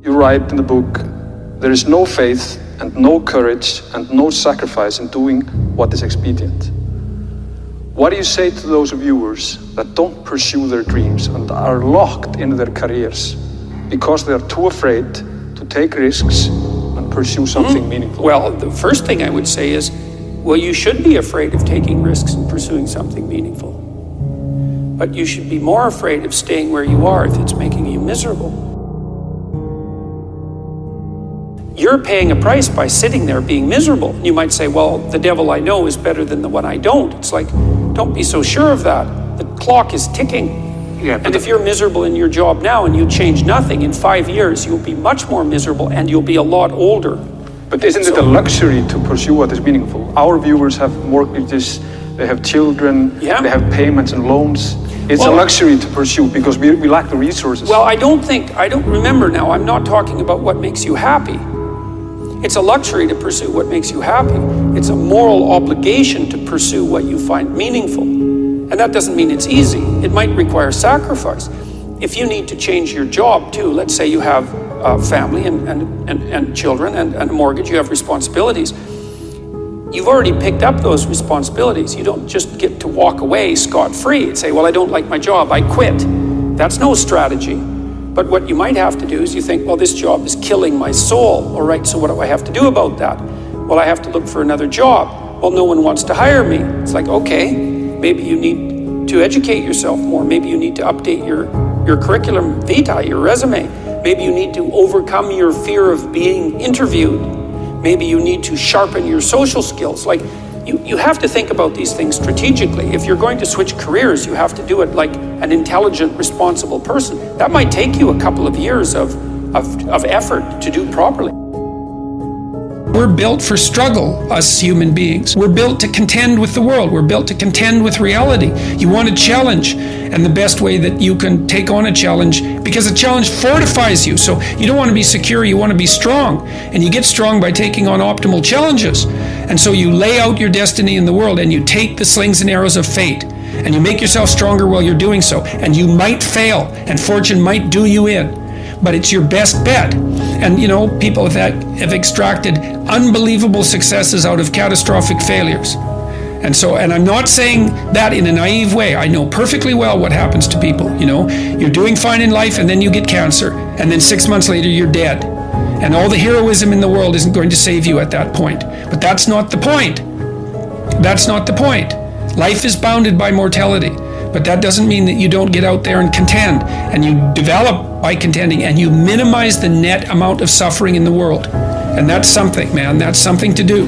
You write in the book, there is no faith and no courage and no sacrifice in doing what is expedient. What do you say to those viewers that don't pursue their dreams and are locked in their careers because they are too afraid to take risks and pursue something meaningful? Well, the first thing I would say is, well, you should be afraid of taking risks and pursuing something meaningful. But you should be more afraid of staying where you are if it's making you miserable. You're paying a price by sitting there being miserable. You might say, well, the devil I know is better than the one I don't. It's like, don't be so sure of that. The clock is ticking. Yeah, and if you're miserable in your job now and you change nothing, in 5 years, you'll be much more miserable and you'll be a lot older. But isn't it a luxury to pursue what is meaningful? Our viewers have mortgages, they have children, they have payments and loans. It's a luxury to pursue because we lack the resources. Well, I don't remember now, I'm not talking about what makes you happy. It's a luxury to pursue what makes you happy. It's a moral obligation to pursue what you find meaningful. And that doesn't mean it's easy. It might require sacrifice. If you need to change your job too, let's say you have a family and children and a mortgage, you have responsibilities. You've already picked up those responsibilities. You don't just get to walk away scot-free and say, well, I don't like my job, I quit. That's no strategy. But what you might have to do is you think, well, this job is killing my soul. All right, so what do I have to do about that? Well, I have to look for another job. Well, no one wants to hire me. It's like, okay, maybe you need to educate yourself more. Maybe you need to update your curriculum vitae, your resume. Maybe you need to overcome your fear of being interviewed. Maybe you need to sharpen your social skills. Like, you have to think about these things strategically. If you're going to switch careers, you have to do it like an intelligent, responsible person. That might take you a couple of years of effort to do properly. We're built for struggle, us human beings. We're built to contend with the world. We're built to contend with reality. You want a challenge, and the best way that you can take on a challenge, because a challenge fortifies you. So you don't want to be secure, you want to be strong. And you get strong by taking on optimal challenges. And so you lay out your destiny in the world, and you take the slings and arrows of fate, and you make yourself stronger while you're doing so. And you might fail, and fortune might do you in, but it's your best bet. And you know, people have extracted unbelievable successes out of catastrophic failures. And I'm not saying that in a naive way. I know perfectly well what happens to people. You know, you're doing fine in life and then you get cancer, and then 6 months later you're dead. And all the heroism in the world isn't going to save you at that point. But that's not the point. That's not the point. Life is bounded by mortality. But that doesn't mean that you don't get out there and contend, and you develop by contending, and you minimize the net amount of suffering in the world. And that's something, man, that's something to do.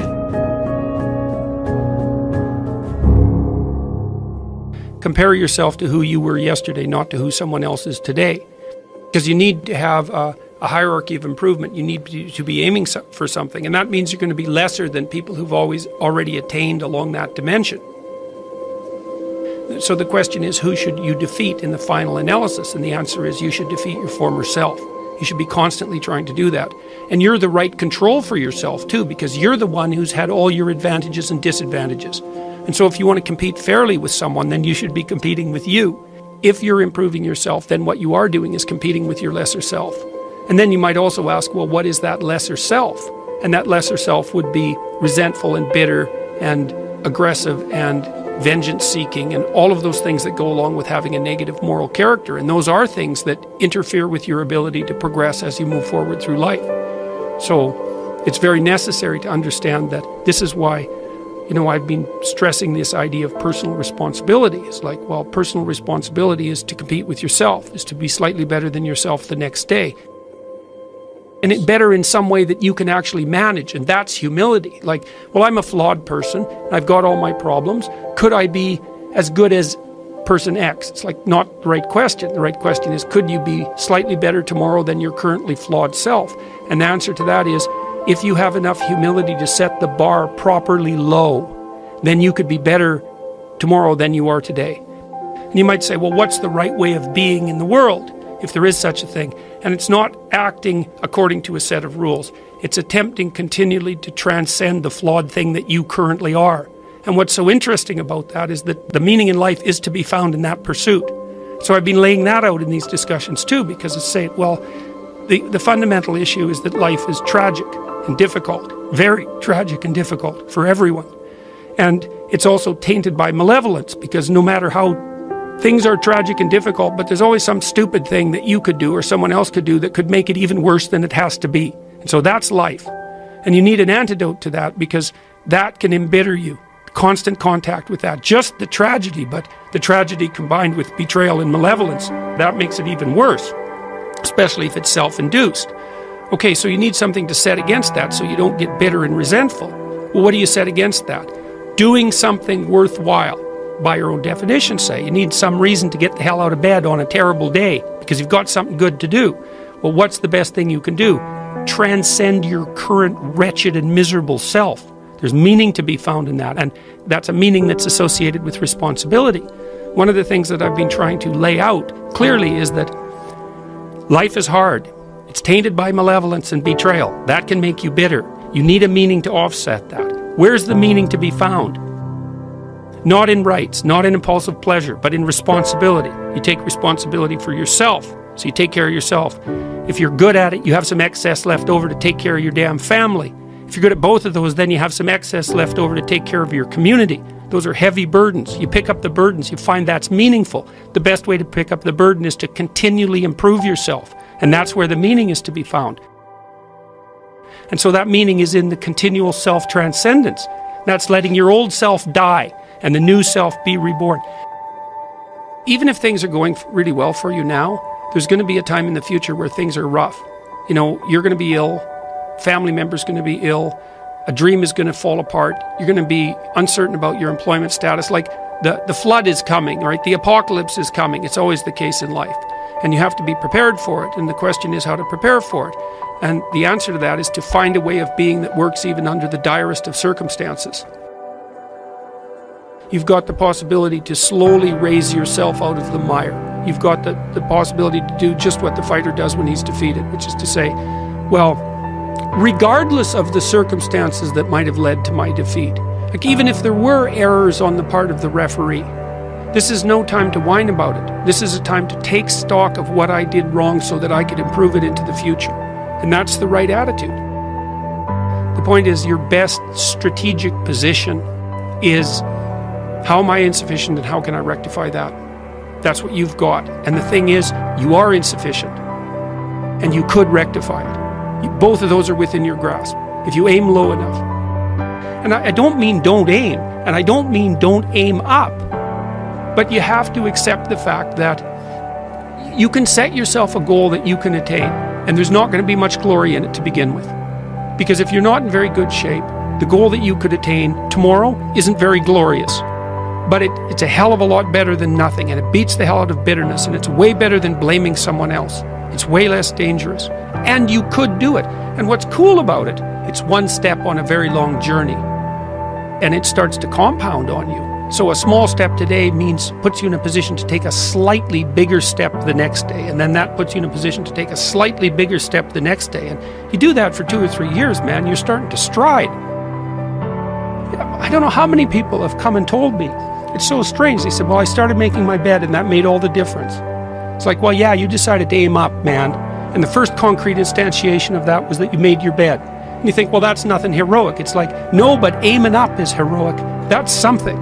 Compare yourself to who you were yesterday, not to who someone else is today. Because you need to have a hierarchy of improvement. You need to be aiming for something, and that means you're going to be lesser than people who've already attained along that dimension. So the question is, who should you defeat in the final analysis? And the answer is, you should defeat your former self. You should be constantly trying to do that. And you're the right control for yourself too, because you're the one who's had all your advantages and disadvantages. And so if you want to compete fairly with someone, then you should be competing with you. If you're improving yourself, then what you are doing is competing with your lesser self. And then you might also ask, well, what is that lesser self? And that lesser self would be resentful and bitter and aggressive and vengeance-seeking and all of those things that go along with having a negative moral character. And those are things that interfere with your ability to progress as you move forward through life. So it's very necessary to understand that this is why, you know, I've been stressing this idea of personal responsibility. It's like, well, personal responsibility is to compete with yourself, is to be slightly better than yourself the next day. And it better in some way that you can actually manage, and that's humility. Like, well, I'm a flawed person, I've got all my problems. Could I be as good as person X? It's like not the right question. The right question is, could you be slightly better tomorrow than your currently flawed self? And the answer to that is, if you have enough humility to set the bar properly low, then you could be better tomorrow than you are today. And you might say, well, what's the right way of being in the world, if there is such a thing? And it's not acting according to a set of rules. It's attempting continually to transcend the flawed thing that you currently are. And what's so interesting about that is that the meaning in life is to be found in that pursuit. So I've been laying that out in these discussions too, because it's saying, well, The fundamental issue is that life is tragic and difficult, very tragic and difficult for everyone. And it's also tainted by malevolence, because no matter how things are tragic and difficult, but there's always some stupid thing that you could do or someone else could do that could make it even worse than it has to be. And so that's life. And you need an antidote to that, because that can embitter you. Constant contact with that, just the tragedy, but the tragedy combined with betrayal and malevolence, that makes it even worse, especially if it's self-induced. Okay, so you need something to set against that so you don't get bitter and resentful. Well, what do you set against that? Doing something worthwhile, by your own definition, say. You need some reason to get the hell out of bed on a terrible day because you've got something good to do. Well, what's the best thing you can do? Transcend your current wretched and miserable self. There's meaning to be found in that, and that's a meaning that's associated with responsibility. One of the things that I've been trying to lay out clearly is that life is hard. It's tainted by malevolence and betrayal. That can make you bitter. You need a meaning to offset that. Where's the meaning to be found? Not in rights, not in impulsive pleasure, but in responsibility. You take responsibility for yourself, so you take care of yourself. If you're good at it, you have some excess left over to take care of your damn family. If you're good at both of those, then you have some excess left over to take care of your community. Those are heavy burdens. You pick up the burdens, you find that's meaningful. The best way to pick up the burden is to continually improve yourself. And that's where the meaning is to be found. And so that meaning is in the continual self-transcendence. That's letting your old self die and the new self be reborn. Even if things are going really well for you now, there's going to be a time in the future where things are rough. You know, you're going to be ill, family member's going to be ill, a dream is going to fall apart, you're going to be uncertain about your employment status. Like the flood is coming, right? The apocalypse is coming. It's always the case in life. And you have to be prepared for it. And the question is how to prepare for it. And the answer to that is to find a way of being that works even under the direst of circumstances. You've got the possibility to slowly raise yourself out of the mire. You've got the possibility to do just what the fighter does when he's defeated, which is to say, well, regardless of the circumstances that might have led to my defeat, like even if there were errors on the part of the referee, this is no time to whine about it. This is a time to take stock of what I did wrong so that I could improve it into the future. And that's the right attitude. The point is, your best strategic position is, how am I insufficient and how can I rectify that? That's what you've got. And the thing is, you are insufficient and you could rectify it. Both of those are within your grasp if you aim low enough. And I don't mean don't aim, and I don't mean don't aim up. But you have to accept the fact that you can set yourself a goal that you can attain, and there's not going to be much glory in it to begin with. Because if you're not in very good shape, the goal that you could attain tomorrow isn't very glorious. But it's a hell of a lot better than nothing, and it beats the hell out of bitterness, and it's way better than blaming someone else. It's way less dangerous. And you could do it. And what's cool about it, it's one step on a very long journey. And it starts to compound on you. So a small step today puts you in a position to take a slightly bigger step the next day, and then that puts you in a position to take a slightly bigger step the next day. And you do that for 2 or 3 years, man, you're starting to stride. I don't know how many people have come and told me, it's so strange, they said, well, I started making my bed and that made all the difference. It's like, well, yeah, you decided to aim up, man, and the first concrete instantiation of that was that you made your bed. And you think, well, that's nothing heroic. It's like, no, but aiming up is heroic. That's something.